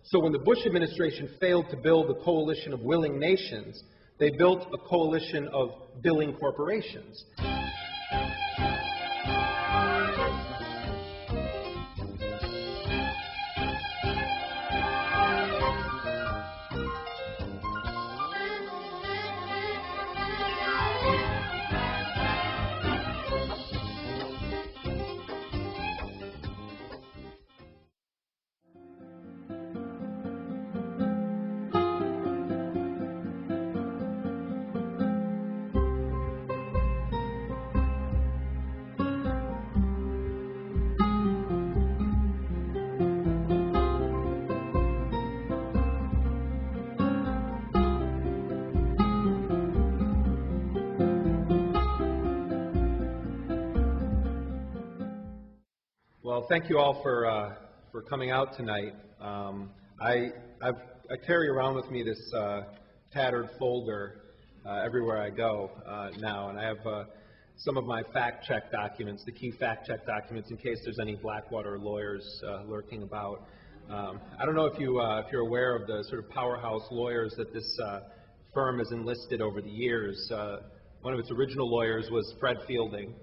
So when the Bush administration failed to build a coalition of willing nations, they built a coalition of billing corporations. Well, thank you all for coming out tonight. I carry around with me this tattered folder everywhere I go now, and I have some of my fact-check documents, the key fact-check documents, in case there's any Blackwater lawyers lurking about. I don't know if you're aware of the sort of powerhouse lawyers that this firm has enlisted over the years. One of its original lawyers was Fred Fielding,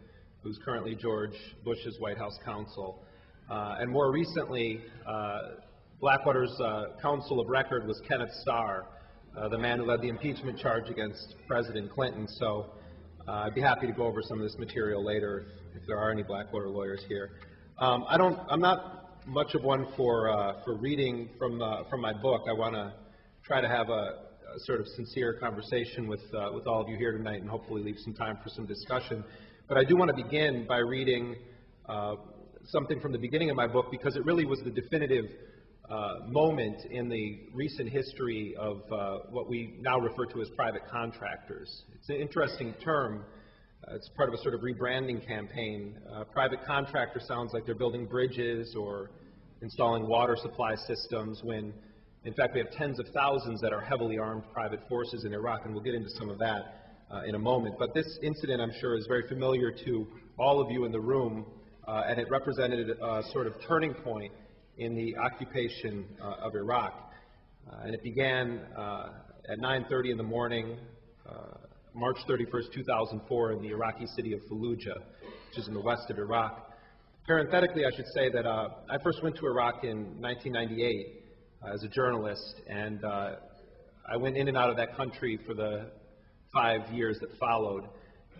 who's currently George Bush's White House counsel. And more recently, Blackwater's counsel of record was Kenneth Starr, the man who led the impeachment charge against President Clinton. So I'd be happy to go over some of this material later if there are any Blackwater lawyers here. I'm not much of one for reading from my book. I want to try to have a sort of sincere conversation with all of you here tonight and hopefully leave some time for some discussion. But I do want to begin by reading something from the beginning of my book, because it really was the definitive moment in the recent history of what we now refer to as private contractors. It's an interesting term. It's part of a sort of rebranding campaign. Private contractor sounds like they're building bridges or installing water supply systems, when in fact we have tens of thousands that are heavily armed private forces in Iraq, and we'll get into some of that in a moment. But this incident, I'm sure, is very familiar to all of you in the room, and it represented a sort of turning point in the occupation of Iraq. And it began at 9:30 in the morning, March 31st, 2004, in the Iraqi city of Fallujah, which is in the west of Iraq. Parenthetically, I should say that I first went to Iraq in 1998 as a journalist, and I went in and out of that country for the 5 years that followed,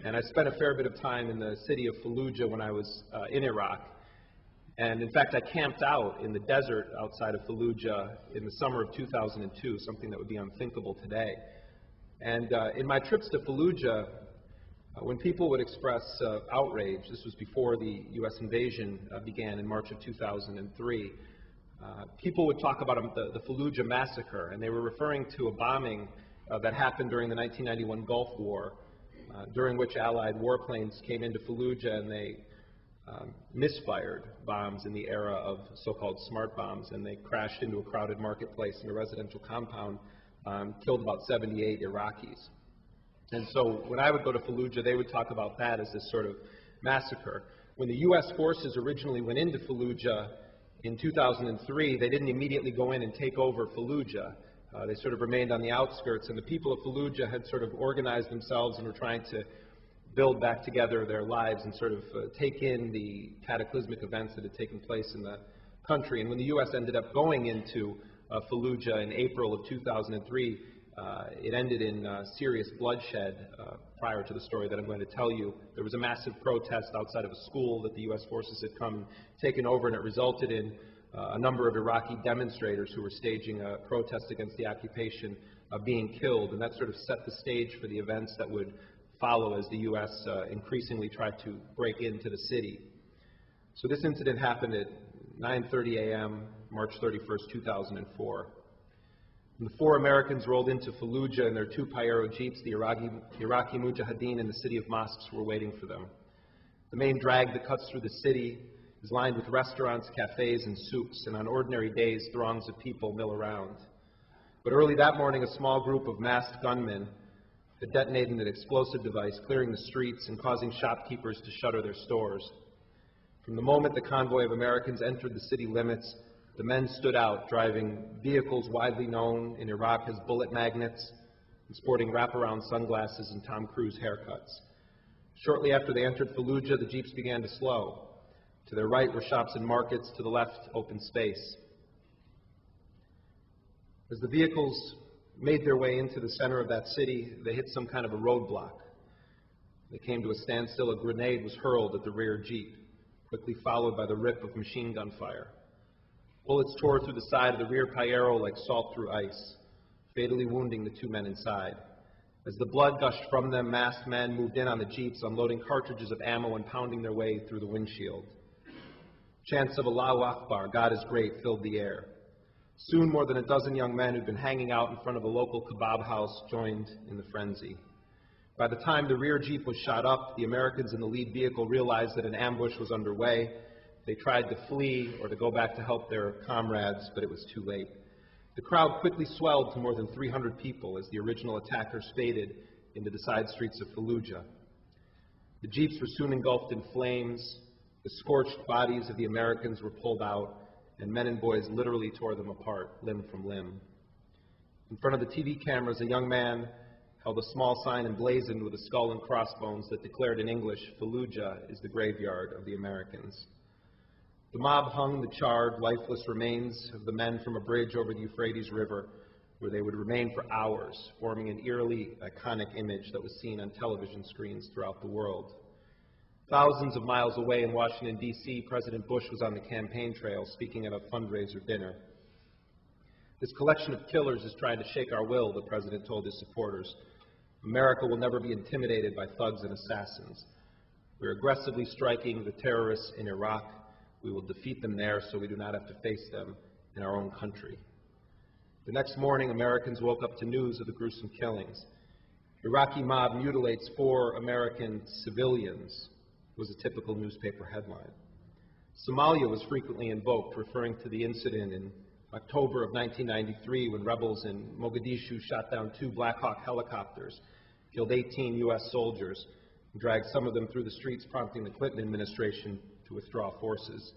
and I spent a fair bit of time in the city of Fallujah when I was in Iraq. And in fact, I camped out in the desert outside of Fallujah in the summer of 2002, something that would be unthinkable today. And in my trips to Fallujah, when people would express outrage, this was before the U.S. invasion began in March of 2003, people would talk about the Fallujah massacre, and they were referring to a bombing that happened during the 1991 Gulf War, during which Allied warplanes came into Fallujah and they misfired bombs in the era of so-called smart bombs, and they crashed into a crowded marketplace in a residential compound, killed about 78 Iraqis. And so when I would go to Fallujah, they would talk about that as this sort of massacre. When the U.S. forces originally went into Fallujah in 2003, they didn't immediately go in and take over Fallujah. They sort of remained on the outskirts, and the people of Fallujah had sort of organized themselves and were trying to build back together their lives and sort of take in the cataclysmic events that had taken place in the country. And when the U.S. ended up going into Fallujah in April of 2003, it ended in serious bloodshed. Prior to the story that I'm going to tell you, there was a massive protest outside of a school that the U.S. forces had come and taken over, and it resulted in a number of Iraqi demonstrators who were staging a protest against the occupation being killed, and that sort of set the stage for the events that would follow as the U.S. Increasingly tried to break into the city. So this incident happened at 9:30 a.m., March 31st, 2004. When the 4 Americans rolled into Fallujah in their 2 Pyro Jeeps, the Iraqi Mujahideen in the city of mosques were waiting for them. The main drag that cuts through the city is lined with restaurants, cafes, and souks, and on ordinary days, throngs of people mill around. But early that morning, a small group of masked gunmen had detonated an explosive device, clearing the streets and causing shopkeepers to shutter their stores. From the moment the convoy of Americans entered the city limits, The men stood out, driving vehicles widely known in Iraq as bullet magnets and sporting wraparound sunglasses and Tom Cruise haircuts. Shortly after they entered Fallujah, the jeeps began to slow. To their right were shops and markets, to the left, open space. As the vehicles made their way into the center of that city, they hit some kind of a roadblock. They came to a standstill. A grenade was hurled at the rear jeep, quickly followed by the rip of machine gun fire. Bullets tore through the side of the rear Pajero like salt through ice, fatally wounding the two men inside. As the blood gushed from them, masked men moved in on the jeeps, unloading cartridges of ammo and pounding their way through the windshield. Chants of Allahu Akbar, God is great, filled the air. Soon more than a dozen young men who'd been hanging out in front of a local kebab house joined in the frenzy. By the time the rear jeep was shot up, the Americans in the lead vehicle realized that an ambush was underway. They tried to flee or to go back to help their comrades, but it was too late. The crowd quickly swelled to more than 300 people as the original attackers faded into the side streets of Fallujah. The jeeps were soon engulfed in flames. The scorched bodies of the Americans were pulled out, and men and boys literally tore them apart, limb from limb. In front of the TV cameras, a young man held a small sign emblazoned with a skull and crossbones that declared in English, "Fallujah is the graveyard of the Americans." The mob hung the charred, lifeless remains of the men from a bridge over the Euphrates River, where they would remain for hours, forming an eerily iconic image that was seen on television screens throughout the world. Thousands of miles away in Washington, D.C., President Bush was on the campaign trail speaking at a fundraiser dinner. "This collection of killers is trying to shake our will," the president told his supporters. "America will never be intimidated by thugs and assassins. We're aggressively striking the terrorists in Iraq. We will defeat them there so we do not have to face them in our own country." The next morning, Americans woke up to news of the gruesome killings. "Iraqi mob mutilates 4 American civilians," was a typical newspaper headline. Somalia was frequently invoked, referring to the incident in October of 1993 when rebels in Mogadishu shot down 2 Black Hawk helicopters, killed 18 U.S. soldiers, and dragged some of them through the streets, prompting the Clinton administration to withdraw forces.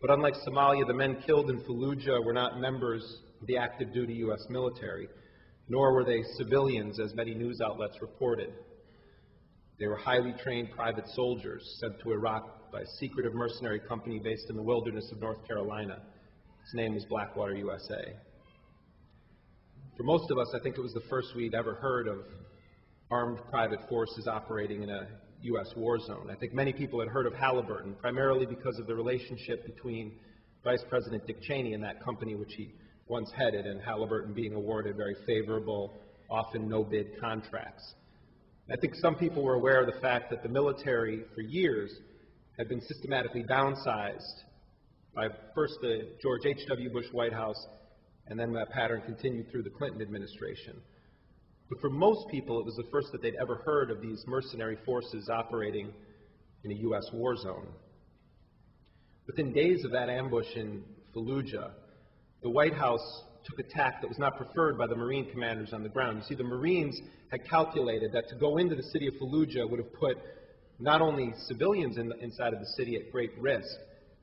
But unlike Somalia, the men killed in Fallujah were not members of the active duty U.S. military, nor were they civilians, as many news outlets reported. They were highly trained private soldiers sent to Iraq by a secretive mercenary company based in the wilderness of North Carolina. Its name was Blackwater, USA. For most of us, I think it was the first we'd ever heard of armed private forces operating in a U.S. war zone. I think many people had heard of Halliburton, primarily because of the relationship between Vice President Dick Cheney and that company which he once headed, and Halliburton being awarded very favorable, often no-bid contracts. I think some people were aware of the fact that the military, for years, had been systematically downsized by first the George H.W. Bush White House, and then that pattern continued through the Clinton administration. But for most people, it was the first that they'd ever heard of these mercenary forces operating in a U.S. war zone. Within days of that ambush in Fallujah, the White House took a tack that was not preferred by the Marine commanders on the ground. You see, the Marines had calculated that to go into the city of Fallujah would have put not only civilians inside of the city at great risk,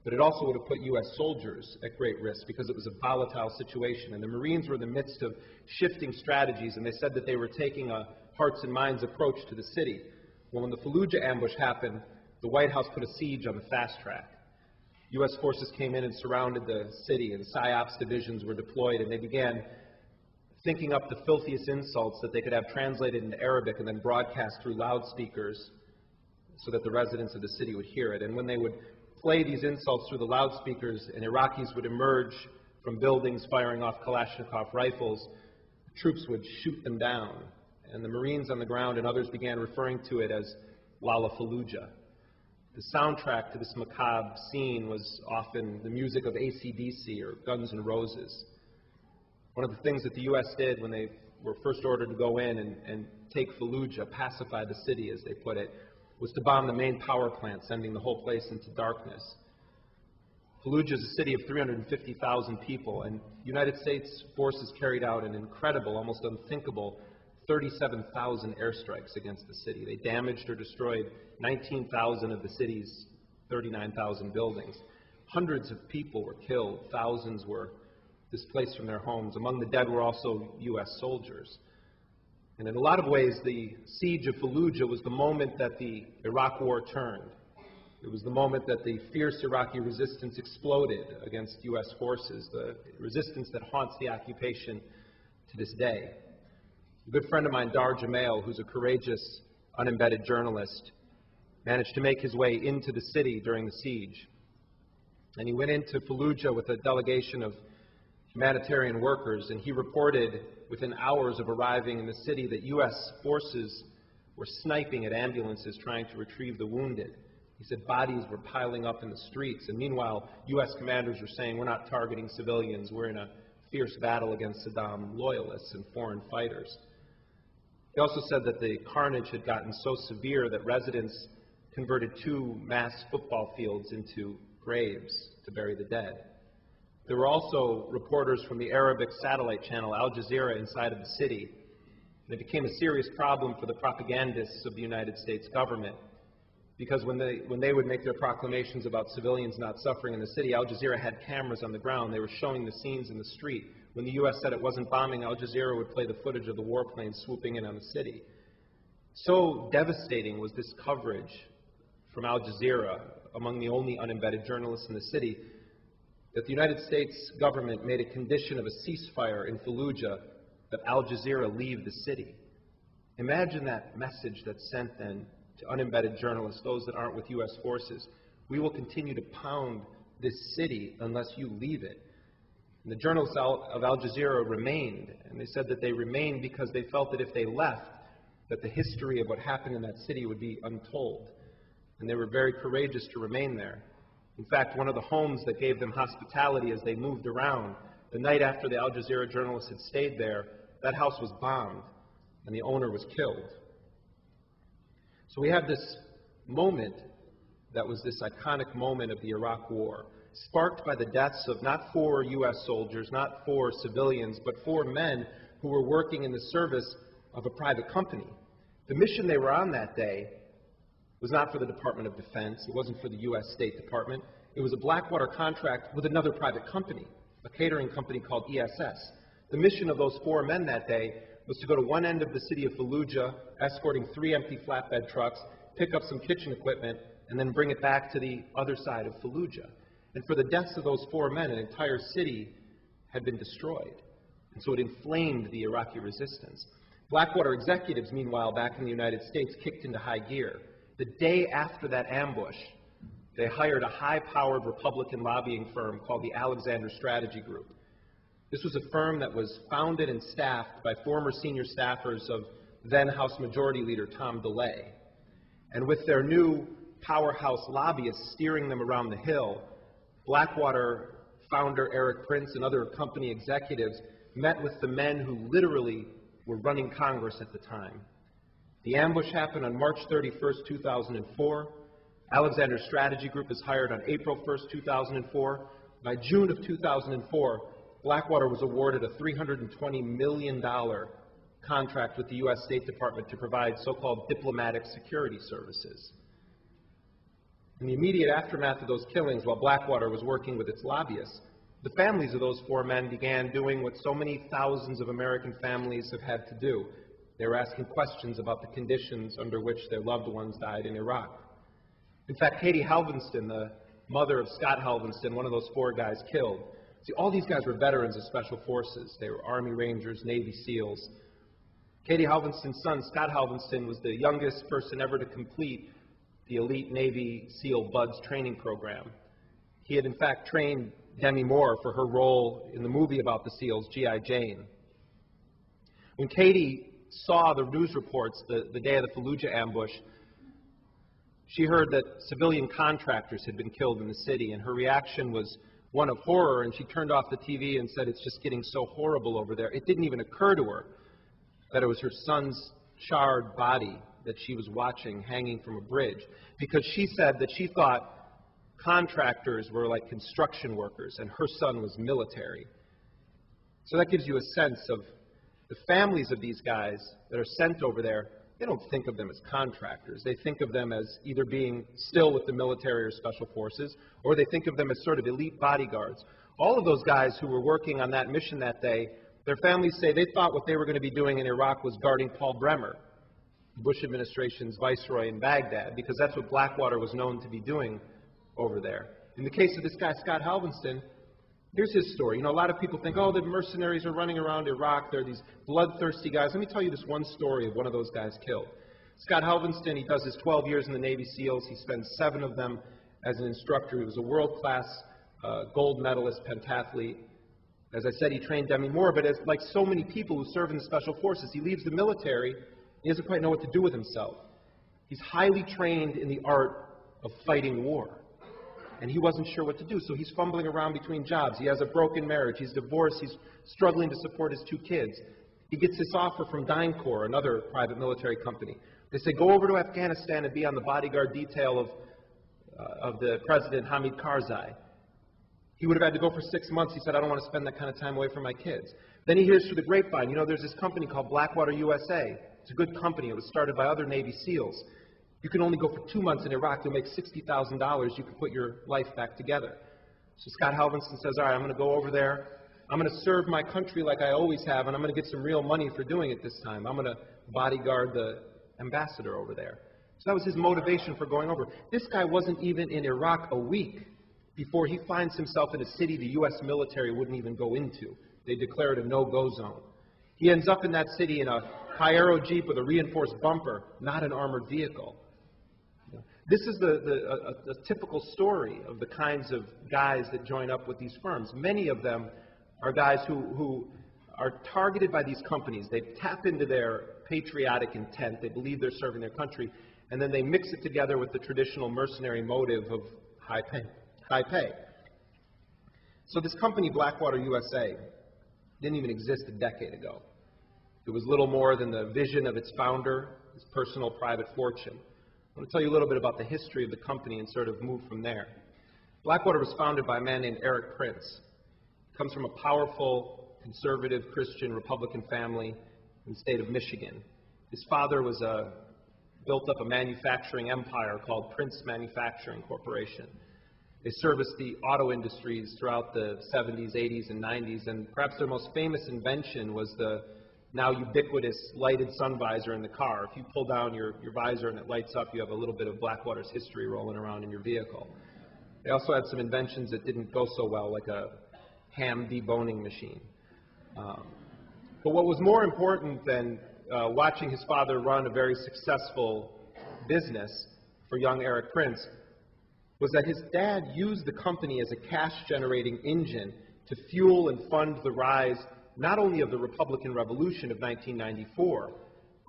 but it also would have put U.S. soldiers at great risk because it was a volatile situation. And the Marines were in the midst of shifting strategies, and they said that they were taking a hearts and minds approach to the city. Well, when the Fallujah ambush happened, the White House put a siege on the fast track. U.S. forces came in and surrounded the city, and PSYOPs divisions were deployed, and they began thinking up the filthiest insults that they could have translated into Arabic and then broadcast through loudspeakers so that the residents of the city would hear it. And when they would play these insults through the loudspeakers and Iraqis would emerge from buildings firing off Kalashnikov rifles, troops would shoot them down. And the Marines on the ground and others began referring to it as Lala Fallujah. The soundtrack to this macabre scene was often the music of AC/DC or Guns N' Roses. One of the things that the U.S. did when they were first ordered to go in and take Fallujah, pacify the city as they put it, was to bomb the main power plant, sending the whole place into darkness. Fallujah is a city of 350,000 people, and United States forces carried out an incredible, almost unthinkable 37,000 airstrikes against the city. They damaged or destroyed 19,000 of the city's 39,000 buildings. Hundreds of people were killed. Thousands were displaced from their homes. Among the dead were also U.S. soldiers. And in a lot of ways, the siege of Fallujah was the moment that the Iraq War turned. It was the moment that the fierce Iraqi resistance exploded against U.S. forces, the resistance that haunts the occupation to this day. A good friend of mine, Dar Jamail, who's a courageous, unembedded journalist, managed to make his way into the city during the siege. And he went into Fallujah with a delegation of humanitarian workers, and he reported within hours of arriving in the city that U.S. forces were sniping at ambulances trying to retrieve the wounded. He said bodies were piling up in the streets, and meanwhile, U.S. commanders were saying, we're not targeting civilians, we're in a fierce battle against Saddam loyalists and foreign fighters. He also said that the carnage had gotten so severe that residents converted 2 mass football fields into graves to bury the dead. There were also reporters from the Arabic satellite channel Al Jazeera inside of the city. And it became a serious problem for the propagandists of the United States government, because when they would make their proclamations about civilians not suffering in the city, Al Jazeera had cameras on the ground. They were showing the scenes in the street. When the U.S. said it wasn't bombing, Al Jazeera would play the footage of the warplanes swooping in on the city. So devastating was this coverage from Al Jazeera, among the only unembedded journalists in the city, that the United States government made a condition of a ceasefire in Fallujah that Al Jazeera leave the city. Imagine that message that's sent then to unembedded journalists, those that aren't with U.S. forces. We will continue to pound this city unless you leave it. And the journalists of Al Jazeera remained, and they said that they remained because they felt that if they left, that the history of what happened in that city would be untold. And they were very courageous to remain there. In fact, one of the homes that gave them hospitality as they moved around, the night after the Al Jazeera journalists had stayed there, that house was bombed, and the owner was killed. So we have this moment that was this iconic moment of the Iraq War, sparked by the deaths of not 4 U.S. soldiers, not 4 civilians, but 4 men who were working in the service of a private company. The mission they were on that day was not for the Department of Defense. It wasn't for the U.S. State Department. It was a Blackwater contract with another private company, a catering company called ESS. The mission of those 4 men that day was to go to one end of the city of Fallujah, escorting 3 empty flatbed trucks, pick up some kitchen equipment, and then bring it back to the other side of Fallujah. And for the deaths of those 4 men, an entire city had been destroyed. And so it inflamed the Iraqi resistance. Blackwater executives, meanwhile, back in the United States, kicked into high gear. The day after that ambush, they hired a high-powered Republican lobbying firm called the Alexander Strategy Group. This was a firm that was founded and staffed by former senior staffers of then House Majority Leader Tom DeLay. And with their new powerhouse lobbyists steering them around the hill, Blackwater founder Erik Prince and other company executives met with the men who literally were running Congress at the time. The ambush happened on March 31st, 2004. Alexander Strategy Group is hired on April 1st, 2004. By June of 2004, Blackwater was awarded a $320 million contract with the U.S. State Department to provide so-called diplomatic security services. In the immediate aftermath of those killings, while Blackwater was working with its lobbyists, the families of those 4 men began doing what so many thousands of American families have had to do. They were asking questions about the conditions under which their loved ones died in Iraq. In fact, Katie Halvinston, the mother of Scott Halvinston, one of those 4 guys killed. See, all these guys were veterans of Special Forces. They were Army Rangers, Navy SEALs. Katie Halvinston's son, Scott Halvinston, was the youngest person ever to complete the elite Navy SEAL BUDS training program. He had, in fact, trained Demi Moore for her role in the movie about the SEALs, G.I. Jane. When Katie saw the news reports the day of the Fallujah ambush, she heard that civilian contractors had been killed in the city, and her reaction was one of horror, and she turned off the TV and said, it's just getting so horrible over there. It didn't even occur to her that it was her son's charred body that she was watching hanging from a bridge, because she said that she thought contractors were like construction workers and her son was military. So that gives you a sense of the families of these guys that are sent over there. they don't think of them as contractors. They think of them as either being still with the military or special forces, or they think of them as sort of elite bodyguards. All of those guys who were working on that mission that day, their families say they thought what they were going to be doing in Iraq was guarding Paul Bremer, the Bush administration's viceroy in Baghdad, because that's what Blackwater was known to be doing over there. In the case of this guy, Scott Halvenston, here's his story. You know, a lot of people think, oh, the mercenaries are running around Iraq. They're these bloodthirsty guys. Let me tell you this one story of one of those guys killed. Scott Halvenston, he does his 12 years in the Navy SEALs. He spends 7 of them as an instructor. He was a world-class gold medalist, pentathlete. As I said, he trained Demi Moore, but as like so many people who serve in the special forces, he leaves the military. He doesn't quite know what to do with himself. He's highly trained in the art of fighting war. And he wasn't sure what to do, so he's fumbling around between jobs. He has a broken marriage. He's divorced. He's struggling to support his 2 kids. He gets this offer from DynCorp, another private military company. They say, go over to Afghanistan and be on the bodyguard detail of the President Hamid Karzai. He would have had to go for 6 months. He said, I don't want to spend that kind of time away from my kids. Then he hears through the grapevine, you know, there's this company called Blackwater USA. It's a good company. It was started by other Navy SEALs. You can only go for 2 months in Iraq. You'll make $60,000. You can put your life back together. So Scott Halvenston says, all right, I'm going to go over there. I'm going to serve my country like I always have, and I'm going to get some real money for doing it this time. I'm going to bodyguard the ambassador over there. So that was his motivation for going over. This guy wasn't even in Iraq a week before he finds himself in a city the U.S. military wouldn't even go into. They declared a no-go zone. He ends up in that city in a Hi-Aero Jeep with a reinforced bumper, not an armored vehicle. This is a typical story of the kinds of guys that join up with these firms. Many of them are guys who are targeted by these companies. They tap into their patriotic intent. They believe they're serving their country, and then they mix it together with the traditional mercenary motive of high pay. So this company, Blackwater USA, didn't even exist a decade ago. It was little more than the vision of its founder, his personal private fortune. I want to tell you a little bit about the history of the company and sort of move from there. Blackwater was founded by a man named Erik Prince. He comes from a powerful, conservative, Christian, Republican family in the state of Michigan. His father built up a manufacturing empire called Prince Manufacturing Corporation. They serviced the auto industries throughout the 70s, 80s, and 90s, and perhaps their most famous invention was the now ubiquitous lighted sun visor in the car. If you pull down your visor and it lights up, you have a little bit of Blackwater's history rolling around in your vehicle. They also had some inventions that didn't go so well, like a ham deboning machine. But what was more important than watching his father run a very successful business for young Erik Prince was that his dad used the company as a cash-generating engine to fuel and fund the rise not only of the Republican Revolution of 1994,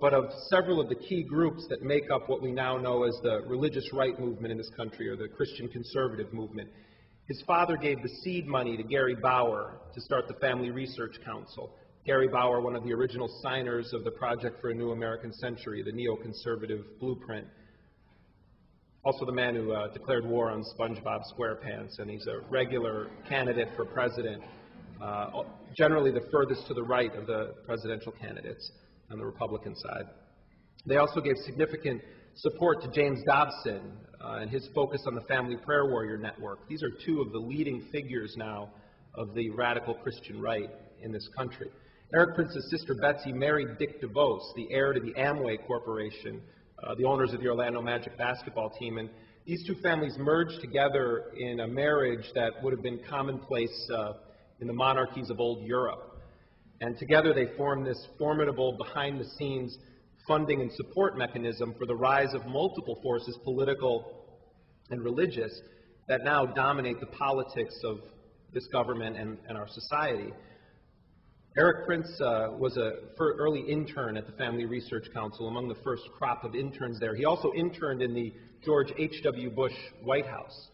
but of several of the key groups that make up what we now know as the religious right movement in this country, or the Christian conservative movement. His father gave the seed money to Gary Bauer to start the Family Research Council. Gary Bauer, one of the original signers of the Project for a New American Century, the neoconservative blueprint. Also the man who declared war on SpongeBob SquarePants, and he's a regular candidate for president, generally the furthest to the right of the presidential candidates on the Republican side. They also gave significant support to James Dobson and his focus on the Family Prayer Warrior Network. These are 2 of the leading figures now of the radical Christian right in this country. Erik Prince's sister Betsy married Dick DeVos, the heir to the Amway Corporation, the owners of the Orlando Magic basketball team, and these 2 families merged together in a marriage that would have been commonplace in the monarchies of old Europe. And together they formed this formidable behind-the-scenes funding and support mechanism for the rise of multiple forces, political and religious, that now dominate the politics of this government and our society. Erik Prince was an early intern at the Family Research Council, among the first crop of interns there. He also interned in the George H.W. Bush White House,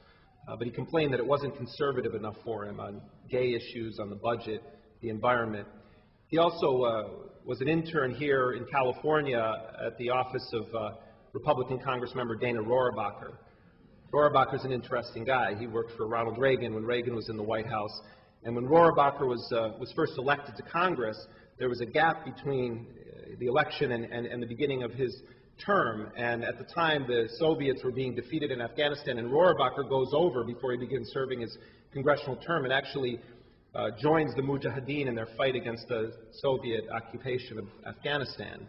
but he complained that it wasn't conservative enough for him on gay issues, on the budget, the environment. He also was an intern here in California at the office of Republican Congressmember Dana Rohrabacher. Rohrabacher's an interesting guy. He worked for Ronald Reagan when Reagan was in the White House. And when Rohrabacher was first elected to Congress, there was a gap between the election and the beginning of his term. And at the time, the Soviets were being defeated in Afghanistan, and Rohrabacher goes over before he begins serving his congressional term and actually joins the Mujahideen in their fight against the Soviet occupation of Afghanistan.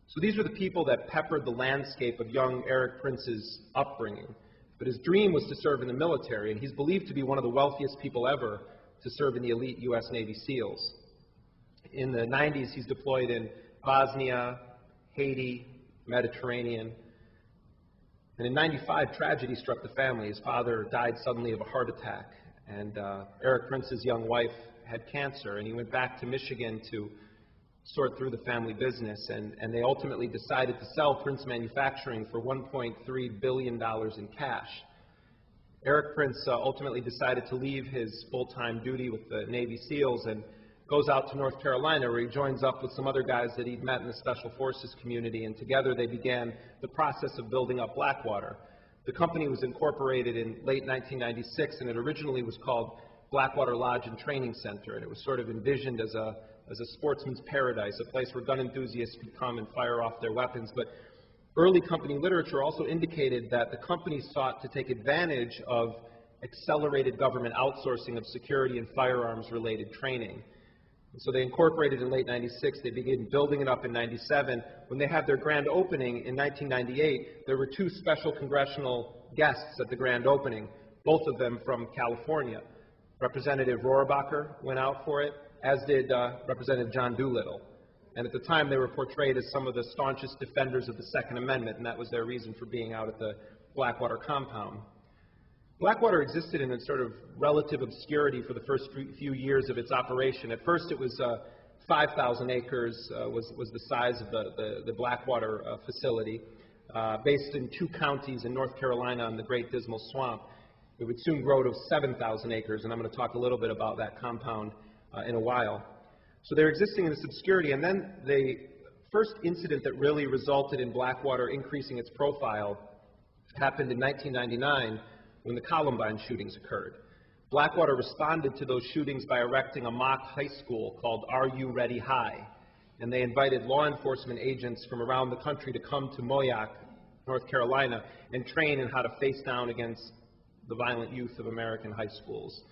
So these were the people that peppered the landscape of young Erik Prince's upbringing. But his dream was to serve in the military, and he's believed to be one of the wealthiest people ever to serve in the elite U.S. Navy SEALs. In the 90s, he's deployed in Bosnia, Haiti, Mediterranean. And in 95, tragedy struck the family. His father died suddenly of a heart attack, and Erik Prince's young wife had cancer, and he went back to Michigan to sort through the family business, and they ultimately decided to sell Prince Manufacturing for $1.3 billion in cash. Erik Prince ultimately decided to leave his full-time duty with the Navy SEALs and goes out to North Carolina, where he joins up with some other guys that he'd met in the Special Forces community, and together they began the process of building up Blackwater. The company was incorporated in late 1996, and it originally was called Blackwater Lodge and Training Center, and it was sort of envisioned as a sportsman's paradise, a place where gun enthusiasts could come and fire off their weapons. But early company literature also indicated that the company sought to take advantage of accelerated government outsourcing of security and firearms-related training. And so they incorporated in late 96. They began building it up in 97. When they had their grand opening in 1998, there were two special congressional guests at the grand opening, both of them from California. Representative Rohrabacher went out for it, as did Representative John Doolittle. And at the time, they were portrayed as some of the staunchest defenders of the Second Amendment, and that was their reason for being out at the Blackwater compound. Blackwater existed in a sort of relative obscurity for the first few years of its operation. At first, it was 5,000 acres was the size of the Blackwater facility, based in 2 counties in North Carolina on the Great Dismal Swamp. It would soon grow to 7,000 acres, and I'm going to talk a little bit about that compound in a while. So they're existing in this obscurity, and then the first incident that really resulted in Blackwater increasing its profile happened in 1999 when the Columbine shootings occurred. Blackwater responded to those shootings by erecting a mock high school called Are You Ready High, and they invited law enforcement agents from around the country to come to Moyock, North Carolina, and train in how to face down against the violent youth of American high schools.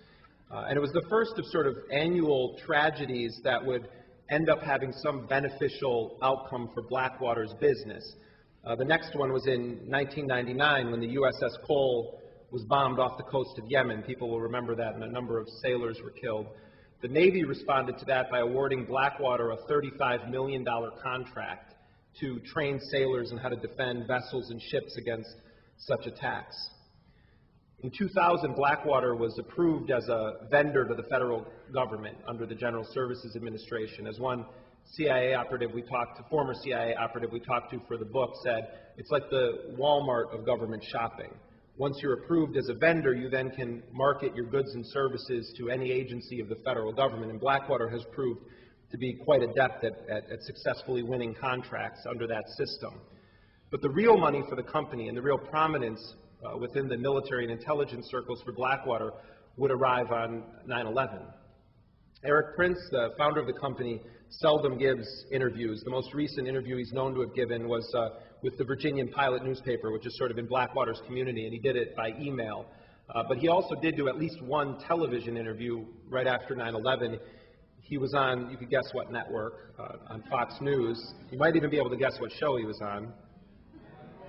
And it was the first of sort of annual tragedies that would end up having some beneficial outcome for Blackwater's business. The next one was in 1999 when the USS Cole was bombed off the coast of Yemen. People will remember that, and a number of sailors were killed. The Navy responded to that by awarding Blackwater a $35 million contract to train sailors in how to defend vessels and ships against such attacks. In 2000, Blackwater was approved as a vendor to the federal government under the General Services Administration. As one CIA operative we talked to, former CIA operative we talked to for the book said, it's like the Walmart of government shopping. Once you're approved as a vendor, you then can market your goods and services to any agency of the federal government, and Blackwater has proved to be quite adept at successfully winning contracts under that system. But the real money for the company and the real prominence within the military and intelligence circles for Blackwater would arrive on 9/11. Erik Prince, the founder of the company, seldom gives interviews. The most recent interview he's known to have given was with the Virginian Pilot newspaper, which is sort of in Blackwater's community, and he did it by email. But he also did do at least one television interview right after 9/11. He was on, you could guess what network, on Fox News. You might even be able to guess what show he was on,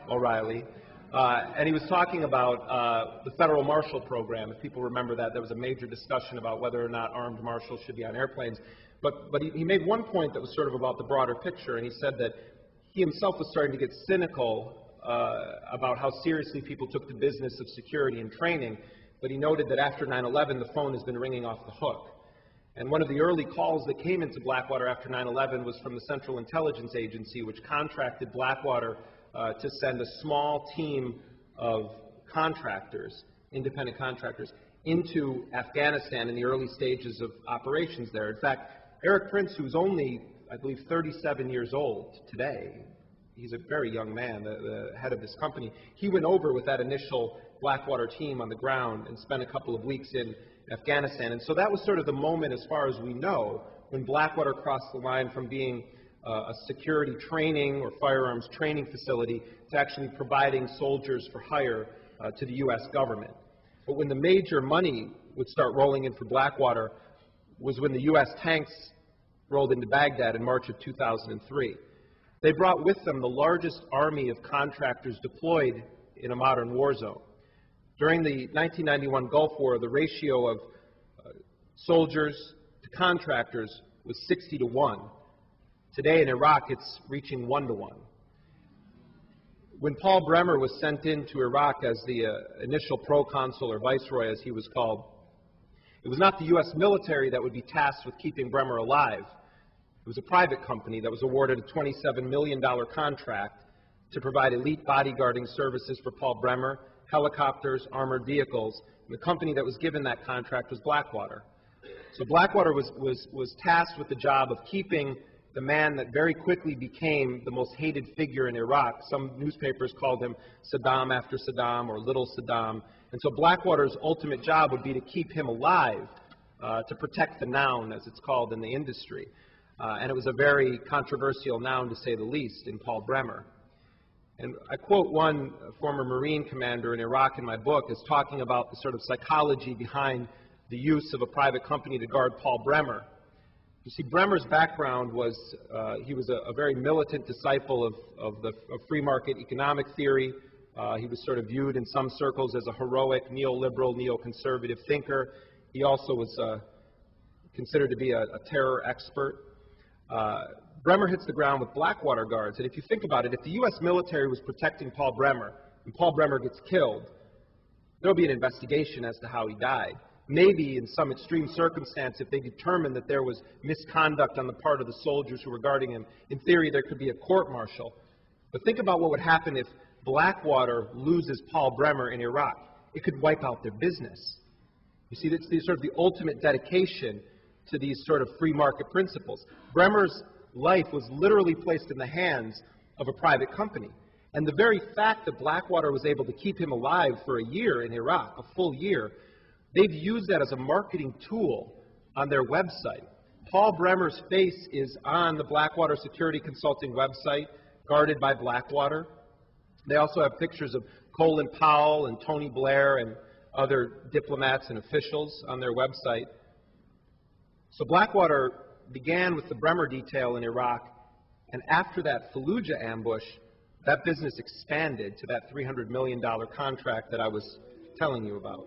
O'Reilly. And he was talking about the federal marshal program. If people remember that, there was a major discussion about whether or not armed marshals should be on airplanes. But he made one point that was sort of about the broader picture, and he said that he himself was starting to get cynical about how seriously people took the business of security and training, but he noted that after 9/11, the phone has been ringing off the hook. And one of the early calls that came into Blackwater after 9/11 was from the Central Intelligence Agency, which contracted Blackwater to send a small team of contractors, independent contractors, into Afghanistan in the early stages of operations there. In fact, Erik Prince, who's only, I believe, 37 years old today, he's a very young man, the head of this company, he went over with that initial Blackwater team on the ground and spent a couple of weeks in Afghanistan. And so that was sort of the moment, as far as we know, when Blackwater crossed the line from being a security training or firearms training facility to actually providing soldiers for hire to the U.S. government. But when the major money would start rolling in for Blackwater was when the U.S. tanks rolled into Baghdad in March of 2003. They brought with them the largest army of contractors deployed in a modern war zone. During the 1991 Gulf War, the ratio of soldiers to contractors was 60-1. Today in Iraq, it's reaching 1-1. When Paul Bremer was sent into Iraq as the initial proconsul or viceroy, as he was called, it was not the U.S. military that would be tasked with keeping Bremer alive. It was a private company that was awarded a $27 million contract to provide elite bodyguarding services for Paul Bremer, helicopters, armored vehicles. And the company that was given that contract was Blackwater. So Blackwater was tasked with the job of keeping the man that very quickly became the most hated figure in Iraq. Some newspapers called him Saddam after Saddam or Little Saddam. And so Blackwater's ultimate job would be to keep him alive, to protect the noun, as it's called in the industry. And it was a very controversial noun, to say the least, in Paul Bremer. And I quote one former Marine commander in Iraq in my book as talking about the sort of psychology behind the use of a private company to guard Paul Bremer. You see, Bremer's background was, he was a very militant disciple of free market economic theory. He was sort of viewed in some circles as a heroic neoliberal, neoconservative thinker. He also was considered to be a terror expert. Bremer hits the ground with Blackwater guards, and if you think about it, if the U.S. military was protecting Paul Bremer, and Paul Bremer gets killed, there'll be an investigation as to how he died. Maybe in some extreme circumstance, if they determined that there was misconduct on the part of the soldiers who were guarding him, in theory there could be a court-martial. But think about what would happen if Blackwater loses Paul Bremer in Iraq. It could wipe out their business. You see, that's sort of the ultimate dedication to these sort of free market principles. Bremer's life was literally placed in the hands of a private company. And the very fact that Blackwater was able to keep him alive for a year in Iraq, a full year, they've used that as a marketing tool on their website. Paul Bremer's face is on the Blackwater Security Consulting website, guarded by Blackwater. They also have pictures of Colin Powell and Tony Blair and other diplomats and officials on their website. So Blackwater began with the Bremer detail in Iraq, and after that Fallujah ambush, that business expanded to that $300 million contract that I was telling you about.